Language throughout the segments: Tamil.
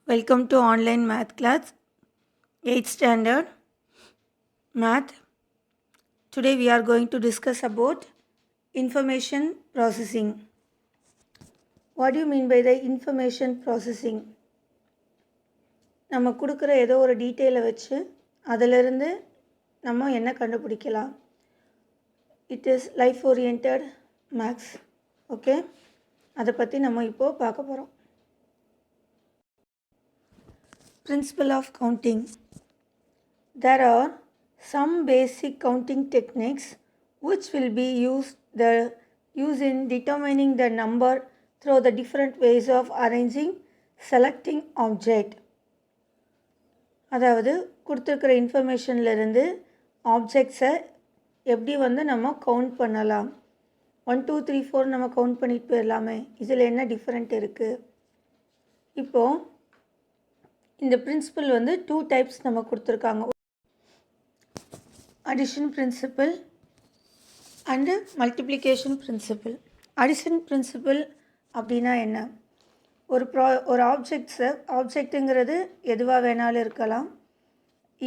Welcome to online math class, 8th standard math. Today we are going to discuss about information processing. What do you mean by the information processing? நம்ம கொடுக்குற ஏதோ ஒரு டீட்டெயிலை வச்சு அதிலிருந்து நம்ம என்ன கண்டுபிடிக்கலாம். It is life oriented maths. Okay, அதை பற்றி நம்ம இப்போது பார்க்க போகிறோம். Principle of counting. There are some basic counting techniques which will be used in determining the number through the different ways of arranging selecting object. அதாவது கொடுத்துருக்கிற இன்ஃபர்மேஷன்லேருந்து ஆப்ஜெக்ட்ஸை எப்படி நம்ம கவுண்ட் பண்ணலாம். 1 2 3 4 நம்ம கவுண்ட் பண்ணிட்டு போயிடலாமே, இதில் என்ன டிஃப்ரெண்ட் இருக்குது. இப்போது இந்த பிரின்சிபல் 2 டைப்ஸ் நம்ம கொடுத்துருக்காங்க. Addition principle and multiplication principle. Addition principle அப்படின்னா என்ன? ஒரு ஆப்ஜெக்ட்டுங்கிறது எதுவாக வேணாலும் இருக்கலாம்.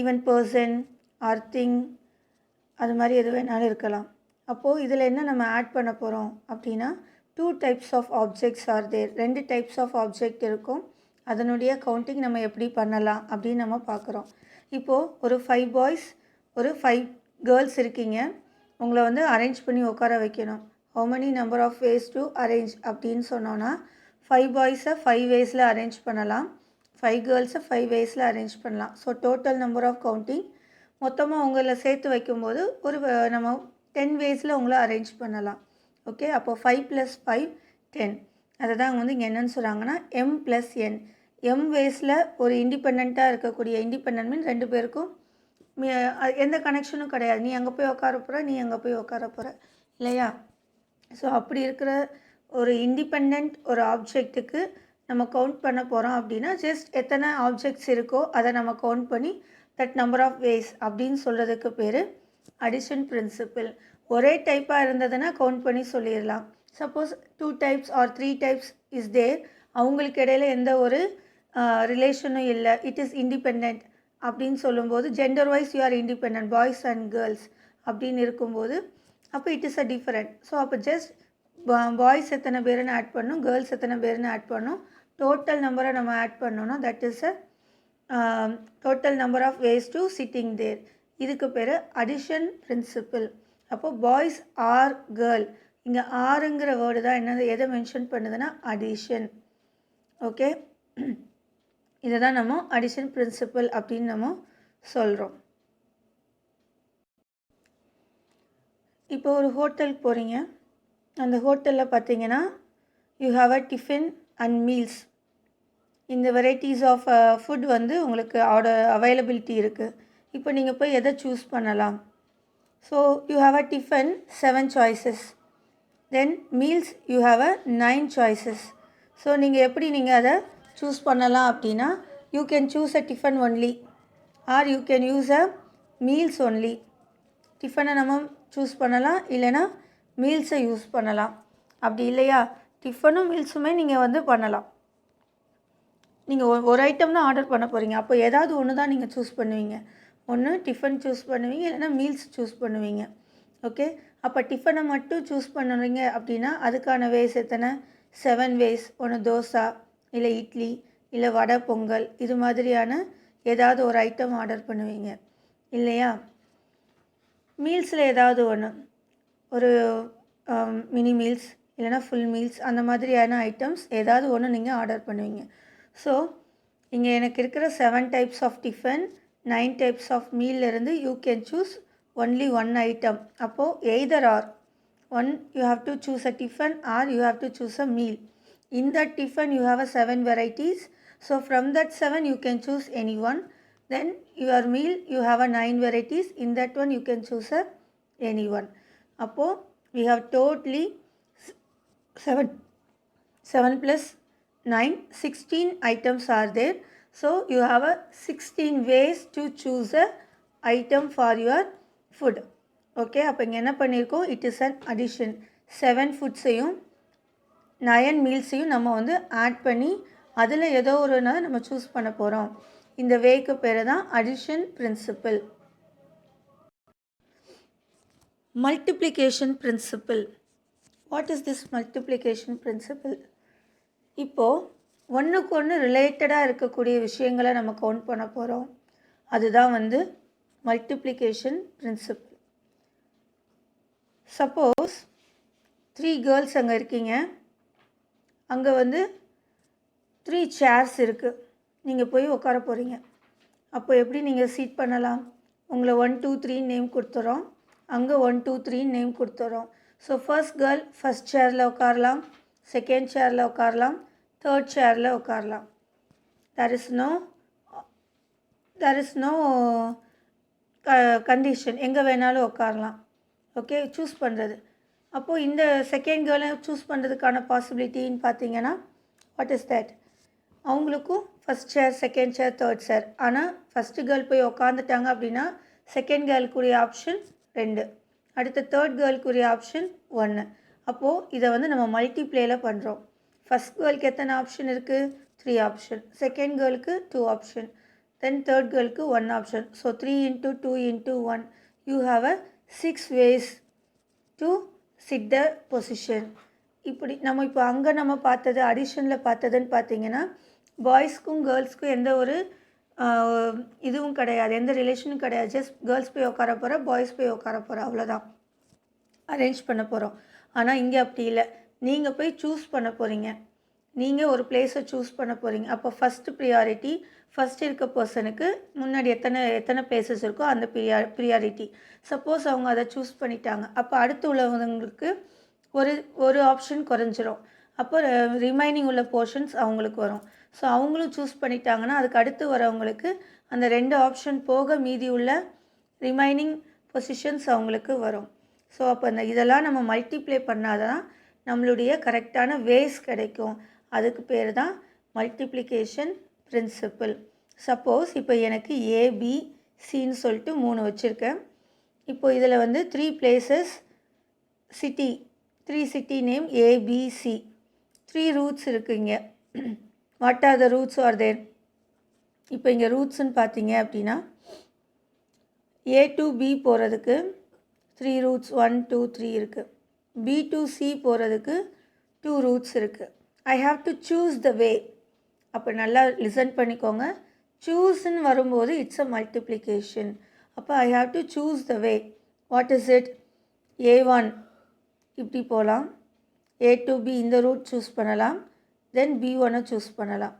ஈவன் பர்சன் ஆர் திங், அது மாதிரி எது வேணாலும் இருக்கலாம். அப்போது இதில் என்ன நம்ம ஆட் பண்ண போகிறோம் அப்படின்னா 2 types of objects are there. 2 types of object இருக்கும். அதனுடைய கவுண்டிங் நம்ம எப்படி பண்ணலாம் அப்படின்னு நம்ம பார்க்குறோம். இப்போது ஒரு 5 பாய்ஸ் ஒரு 5 கேர்ள்ஸ் இருக்கீங்க. உங்களை அரேஞ்ச் பண்ணி உட்கார வைக்கணும். How many number of ways to arrange அப்படின்னு சொன்னோன்னா 5 பாய்ஸை 5 வேஸில் அரேஞ்ச் பண்ணலாம், 5 கேர்ள்ஸை 5 வேஸில் அரேஞ்ச் பண்ணலாம். So total number of counting மொத்தமாக உங்களை சேர்த்து வைக்கும்போது ஒரு நம்ம 10 வேஸில் உங்களை அரேஞ்ச் பண்ணலாம். ஓகே, அப்போது 5 + 5 10. அதை தான் இங்கே என்னென்னு சொல்கிறாங்கன்னா m + n. m வேஸில் ஒரு இண்டிபெண்ட்டாக இருக்கக்கூடிய, இண்டிபெண்ட் மீன் 2 பேருக்கும் எந்த கனெக்ஷனும் கிடையாது. நீ அங்கே போய் உட்கார போகிற, நீ அங்கே போய் உட்கார போகிற, இல்லையா? ஸோ அப்படி இருக்கிற ஒரு இண்டிபெண்ட் ஒரு ஆப்ஜெக்ட்டுக்கு நம்ம கவுண்ட் பண்ண போகிறோம் அப்படின்னா ஜஸ்ட் எத்தனை ஆப்ஜெக்ட்ஸ் இருக்கோ அதை நம்ம கவுண்ட் பண்ணி தட் நம்பர் ஆஃப் வேஸ் அப்படின்னு சொல்கிறதுக்கு பேர் அடிஷன் பிரின்சிபிள். ஒரே டைப்பாக இருந்ததுன்னா கவுண்ட் பண்ணி சொல்லிடலாம். Suppose 2 types or 3 types is there, அவங்களுக்கு இடையில் எந்த ஒரு ரிலேஷனும் இல்லை, இட் இஸ் இண்டிபெண்ட் அப்படின்னு சொல்லும்போது gender wise you are independent, boys and girls அப்படின்னு இருக்கும்போது அப்போ it is a different. So அப்போ ஜஸ்ட் பாய்ஸ் எத்தனை பேருன்னு ஆட் பண்ணணும், கேர்ள்ஸ் எத்தனை பேருன்னு ஆட் பண்ணணும், டோட்டல் நம்பரை நம்ம ஆட் பண்ணோன்னா that is a total number of ways to sitting there. இதுக்கு பேர் அடிஷன் பிரின்சிபிள். அப்போது பாய்ஸ் ஆர் கேர்ள், இங்கே ஆறுங்கிற வேர்டு தான் என்னது எதை மென்ஷன் பண்ணுதுன்னா அடிஷன். ஓகே, இதை தான் நம்ம அடிஷன் பிரின்சிபல் அப்படின்னு நம்ம சொல்கிறோம். இப்போ ஒரு ஹோட்டலுக்கு போகிறீங்க. அந்த ஹோட்டலில் பார்த்தீங்கன்னா you have a tiffin and meals. இந்த வெரைட்டிஸ் ஆஃப் ஃபுட் உங்களுக்கு அவைலபிலிட்டி இருக்குது. இப்போ நீங்கள் போய் எதை சூஸ் பண்ணலாம்? So you have a tiffin 7 choices, then meals you have a 9 choices. So நீங்கள் எப்படி அதை சூஸ் பண்ணலாம் அப்படின்னா you can choose a tiffin only or you can use a meals only. டிஃபனை நம்ம சூஸ் பண்ணலாம், இல்லைனா மீல்ஸை யூஸ் பண்ணலாம். அப்படி இல்லையா டிஃபனும் மீல்ஸுமே நீங்கள் பண்ணலாம். நீங்கள் ஒரு ஐட்டம் தான் ஆர்டர் பண்ண போகிறீங்க, அப்போ ஏதாவது ஒன்று தான் நீங்கள் சூஸ் பண்ணுவீங்க. ஒன்று டிஃபன் சூஸ் பண்ணுவீங்க, இல்லைனா மீல்ஸ் சூஸ் பண்ணுவீங்க. ஓகே, அப்போ டிஃபனை மட்டும் சூஸ் பண்ணுறீங்க அப்படின்னா அதுக்கான வேஸ் எத்தனை? 7 வேஸ். ஒன்று தோசை, இல்லை இட்லி, இல்லை வடை, பொங்கல், இது மாதிரியான ஏதாவது ஒரு ஐட்டம் ஆர்டர் பண்ணுவீங்க, இல்லையா? மீல்ஸில் ஏதாவது ஒன்று, ஒரு மினி மீல்ஸ் இல்லைனா ஃபுல் மீல்ஸ், அந்த மாதிரியான ஐட்டம்ஸ் ஏதாவது ஒன்று நீங்கள் ஆர்டர் பண்ணுவீங்க. ஸோ இங்கே எனக்கு இருக்கிற 7 types of tiffin, 9 types of மீல்லேருந்து you can choose only 1 item. அப்போது either or one you have to choose a tiffin or you have to choose a meal. In that tiffin you have a 7 varieties, so from that 7 you can choose any one. Then your meal you have a 9 varieties, in that one you can choose a any one. Appo we have totally 7 plus 9 16 items are there. So you have a 16 ways to choose a item for your food. Okay, அப்போ இங்கே என்ன பண்ணியிருக்கோம்? It is an addition. 7 ஃபுட்ஸையும் 9 மீல்ஸையும் நம்ம ஆட் பண்ணி அதில் ஏதோ ஒருனா நம்ம சூஸ் பண்ண போகிறோம். இந்த வேக்கு பேர் தான் addition principle. Multiplication principle. What is this multiplication principle? இப்போது ஒன்றுக்கு ஒன்று ரிலேட்டடாக இருக்கக்கூடிய விஷயங்களை நம்ம கவுண்ட் பண்ண போகிறோம். அதுதான் மல்டிப்ளிகேஷன் பிரின்சிபிள். சப்போஸ் 3 கேர்ள்ஸ் அங்கே இருக்கீங்க. அங்கே 3 சேர்ஸ் இருக்குது. நீங்கள் போய் உட்கார போகிறீங்க. அப்போ எப்படி நீங்கள் சீட் பண்ணலாம்? உங்களை 1 2 3 நேம் கொடுத்துறோம். அங்கே 1 2 3 நேம் கொடுத்துறோம். ஸோ ஃபர்ஸ்ட் கேர்ள் ஃபஸ்ட் சேரில் உட்காரலாம், செகண்ட் சேரில் உட்காரலாம், தேர்ட் சேரில் உட்காரலாம். there is no condition. எங்கே வேணாலும் உட்காரலாம். ஓகே, சூஸ் பண்ணுறது. அப்போது இந்த செகண்ட் கேர்ளை சூஸ் பண்ணுறதுக்கான பாசிபிலிட்டின்னு பார்த்தீங்கன்னா வாட் இஸ் தேட்? அவங்களுக்கும் ஃபஸ்ட் சேர், செகண்ட் சேர், தேர்ட் சேர். ஆனால் ஃபஸ்ட்டு கேர்ள் போய் உக்காந்துட்டாங்க அப்படின்னா செகண்ட் கேர்ளுக்குரிய ஆப்ஷன் 2, அடுத்த தேர்ட் கேர்ளுக்குரிய ஆப்ஷன் 1. அப்போது இதை நம்ம மல்டிப்ளேயில் பண்ணுறோம். ஃபஸ்ட் கேர்ளுக்கு எத்தனை ஆப்ஷன் இருக்குது? 3 ஆப்ஷன். செகண்ட் கேர்ளுக்கு 2 ஆப்ஷன். தென் தேர்ட் கேர்ளுக்கு 1 option. So 3 into 2 into 1 you have a 6 ways to sit the position. இப்படி நம்ம இப்போ அங்கே நம்ம பார்த்தது அடிஷனில் பார்த்ததுன்னு பார்த்தீங்கன்னா பாய்ஸ்க்கும் கேர்ள்ஸ்க்கும் எந்த ஒரு இதுவும் கிடையாது, எந்த ரிலேஷனும் கிடையாது. ஜஸ்ட் கேர்ள்ஸ் போய் உட்கார போகிறோம், பாய்ஸ் போய் உட்கார போகிறோம், அவ்வளோதான் அரேஞ்ச் பண்ண போகிறோம். ஆனால் இங்கே அப்படி இல்லை. நீங்கள் போய் சூஸ் பண்ண போகிறீங்க. நீங்கள் ஒரு பிளேஸை சூஸ் பண்ண போகிறீங்க. அப்போ ஃபஸ்ட்டு ப்ரியாரிட்டி ஃபஸ்ட் இருக்க பர்சனுக்கு முன்னாடி எத்தனை பிளேசஸ் இருக்கோ அந்த ப்ரியாரிட்டி. சப்போஸ் அவங்க அதை சூஸ் பண்ணிட்டாங்க, அப்போ அடுத்து உள்ளவங்களுக்கு ஒரு ஆப்ஷன் குறைஞ்சிரும். அப்போ ரிமைனிங் உள்ள போர்ஷன்ஸ் அவங்களுக்கு வரும். ஸோ அவங்களும் சூஸ் பண்ணிட்டாங்கன்னா அதுக்கு அடுத்து வரவங்களுக்கு அந்த 2 ஆப்ஷன் போக மீதி உள்ள ரிமைனிங் பொசிஷன்ஸ் அவங்களுக்கு வரும். ஸோ அப்போ இதெல்லாம் நம்ம மல்டிப்ளை பண்ணாதான் நம்மளுடைய கரெக்டான வேஸ் கிடைக்கும். அதுக்கு பேர் தான் மல்டிப்ளிகேஷன் பிரின்சிபிள். சப்போஸ் இப்போ எனக்கு ஏபிசின்னு சொல்லிட்டு 3 வச்சுருக்கேன். இப்போ இதில் 3 places city, 3 city name ABC, 3 routes இருக்குங்க. What are the routes are there? இப்போ இங்கே ரூட்ஸ்ன்னு பார்த்தீங்க அப்படின்னா ஏ டு பி போகிறதுக்கு 3 ரூட்ஸ் 1 2 3 இருக்குது. பி டு சி போகிறதுக்கு 2 ரூட்ஸ் இருக்குது. I have to choose the way. அப்போ நல்லா லிசன் பண்ணிக்கோங்க. சூஸ்ன்னு வரும்போது இட்ஸ் அ மல்டிப்ளிகேஷன். அப்போ I have to choose the way. What is it? A1 இப்படி போகலாம், ஏ டு பி இந்த ரூட் சூஸ் பண்ணலாம், தென் B1 சூஸ் பண்ணலாம்.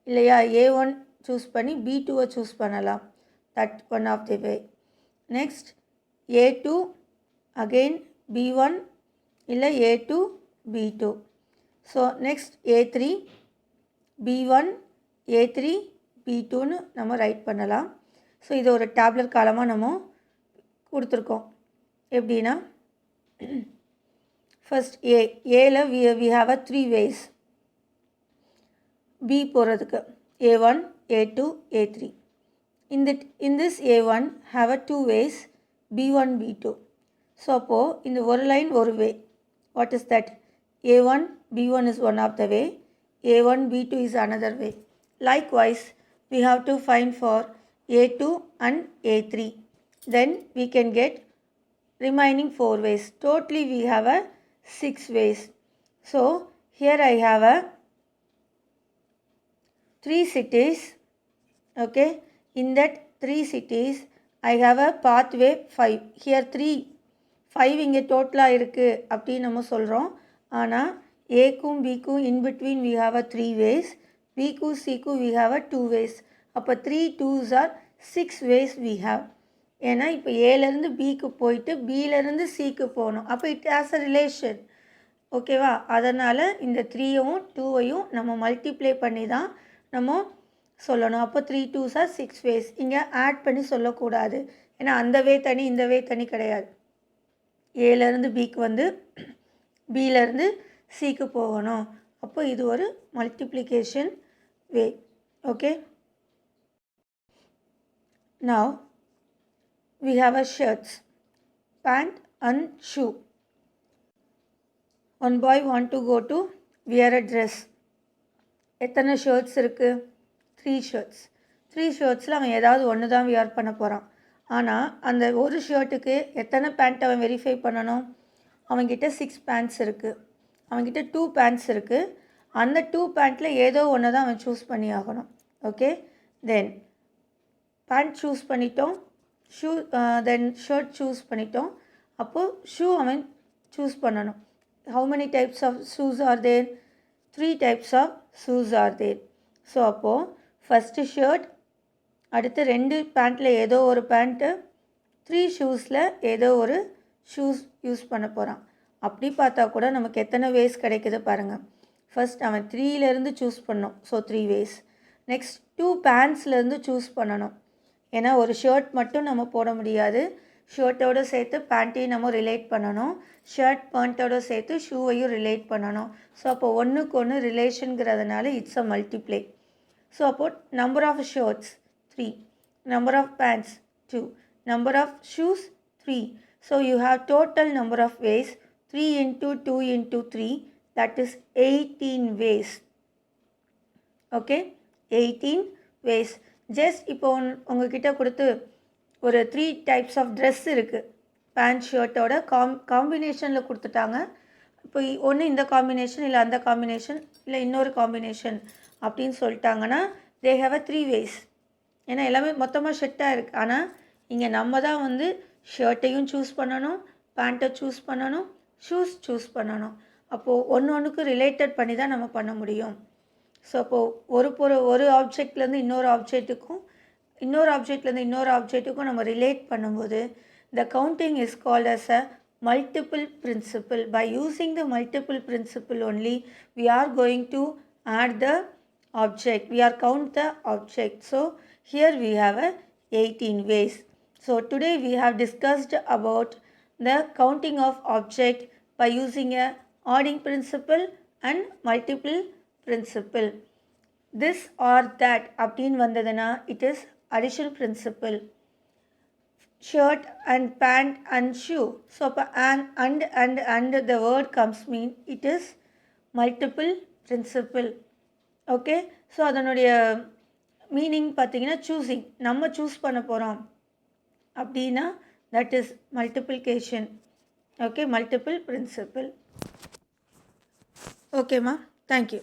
இல்லையா, A1 சூஸ் பண்ணி B2 சூஸ் பண்ணலாம். That one of the way. Next A2 again B1 இல்லை A2 B2. So next A3 B1 A3 B2ன்னு நம்ம ரைட் பண்ணலாம். ஸோ இது ஒரு டேப்லெட் காலமாக நம்ம கொடுத்துருக்கோம். எப்படின்னா ஃபர்ஸ்ட் ஏல we have a 3 ways. B போகிறதுக்கு A1 A2 A3. In this A1 have a 2 ways B1 B2. So அப்போது இந்த ஒரு லைன் ஒரு way. What is that? A1 B1 is one of the way, A1 B2 is another way. Likewise, we have to find for A2 and A3. Then we can get remaining 4 ways. Totally we have a 6 ways. So here I have a 3 cities. Okay, in that 3 cities I have a pathway 5. Here 5 இங்கே டோட்டலாக இருக்குது அப்படின்னு நம்ம சொல்கிறோம். ஆனால் ஏக்கும் பிக்கும் in between we have a 3 ways, பிக்கும் சிக்கும் வி ஹாவ் அ 2 ways. அப்போ 3 2s are 6 ways we have. ஏன்னா இப்போ ஏலேருந்து பிக்கு போயிட்டு பியிலேருந்து சிக்கு போகணும். அப்போ இட் ஹாஸ் அ ரிலேஷன். ஓகேவா? அதனால் இந்த 3யும் 2வையும் நம்ம மல்டிப்ளை பண்ணி தான் நம்ம சொல்லணும். அப்போ 3 2s are 6 ways. இங்கே ஆட் பண்ணி சொல்லக்கூடாது. ஏன்னா அந்த வே தனி இந்த வே தனி கிடையாது. ஏலேருந்து பிக்கு பியிலேருந்து சிக்கு போகணும். அப்போ இது ஒரு multiplication way. Okay, now we have a shirts, pant and shoe. One boy want to go to wear a dress. எத்தனை ஷர்ட்ஸ் இருக்குது? 3 ஷர்ட்ஸ். 3 ஷர்ட்ஸில் அவன் ஏதாவது ஒன்று தான் வியர் பண்ண போகிறான். ஆனால் அந்த ஒரு ஷர்ட்டுக்கு எத்தனை பேண்ட் அவன் வெரிஃபை பண்ணணும்? அவன்கிட்ட 6 பேண்ட்ஸ் இருக்குது, அவன்கிட்ட 2 பேண்ட்ஸ் இருக்குது. அந்த 2 பேண்ட்டில் ஏதோ ஒன்று தான் அவன் சூஸ் பண்ணி ஆகணும். ஓகே, தென் பேண்ட் சூஸ் பண்ணிட்டோம், தென் ஷர்ட் சூஸ் பண்ணிட்டோம். அப்போது ஷூ அவன் சூஸ் பண்ணணும். How many types of shoes are there? 3 types of shoes are there. So அப்போது ஃபஸ்ட்டு ஷர்ட், அடுத்து 2 பேண்ட்டில் ஏதோ ஒரு பேண்ட்டு, 3 ஷூஸில் ஏதோ ஒரு ஷூஸ் யூஸ் பண்ண போகிறான். அப்படி பார்த்தா கூட நமக்கு எத்தனை வேஸ் கிடைக்குது பாருங்கள். ஃபஸ்ட் அவன் 3லேருந்து சூஸ் பண்ணோம், ஸோ 3 வேஸ். நெக்ஸ்ட் 2 பேண்ட்ஸ்லேருந்து சூஸ் பண்ணணும். ஏன்னா ஒரு ஷர்ட் மட்டும் நம்ம போட முடியாது, ஷர்ட்டோடு சேர்த்து பேண்ட்டையும் நம்ம ரிலேட் பண்ணணும், ஷர்ட் பேண்ட்டோடு சேர்த்து ஷூவையும் ரிலேட் பண்ணணும். ஸோ அப்போ ஒன்றுக்கு ஒன்று ரிலேஷனுங்கிறதுனால இட்ஸ் அ மல்டிப்ளை. ஸோ அப்போது number of shirts 3, number of pants 2, number of shoes 3. So you have total number of ways 3 into 2 into 3, that is 18 ways. Okay, 18 ways. Just இப்போ உங்ககிட்ட கொடுத்து ஒரு 3 types of dress இருக்குது, பேண்ட் ஷர்ட்டோட காம்பினேஷனில் கொடுத்துட்டாங்க. இப்போ ஒன்று இந்த காம்பினேஷன், இல்லை அந்த காம்பினேஷன், இல்லை இன்னொரு காம்பினேஷன் அப்படின்னு சொல்லிட்டாங்கன்னா they have a 3 ways. ஏன்னா எல்லாமே மொத்தமாக ஷர்ட்டாக இருக்குது. ஆனால் இங்கே நம்ம தான் வந்து ஷர்ட்டையும் சூஸ் பண்ணணும், பேண்ட்டை சூஸ் பண்ணணும், ஷூஸ் சூஸ் பண்ணணும். அப்போது ஒன்றுக்கு ரிலேட்டட் பண்ணி தான் நம்ம பண்ண முடியும். ஸோ அப்போது ஒரு ஆப்ஜெக்ட்லேருந்து இன்னொரு ஆப்ஜெக்ட்டுக்கும், இன்னொரு ஆப்ஜெக்ட்லேருந்து இன்னொரு ஆப்ஜெக்ட்டுக்கும் நம்ம ரிலேட் பண்ணும்போது the counting is called as a multiple principle. By using the multiple principle only, we are going to add the object, we are count the object. So here we have a 18 ways. So today we have discussed about the counting of object by using a adding principle and multiple principle. This or that அப்படின் வந்ததுன்னா it is addition principle. Shirt and pant and shoe. So and the word comes mean it is multiple principle. Okay, so அதனுடைய மீனிங் பார்த்திங்கன்னா சூஸிங், நம்ம சூஸ் பண்ண போகிறோம் அப்படின்னா that is multiplication. Okay, multiple principle. ஓகேம்மா, தேங்க்யூ.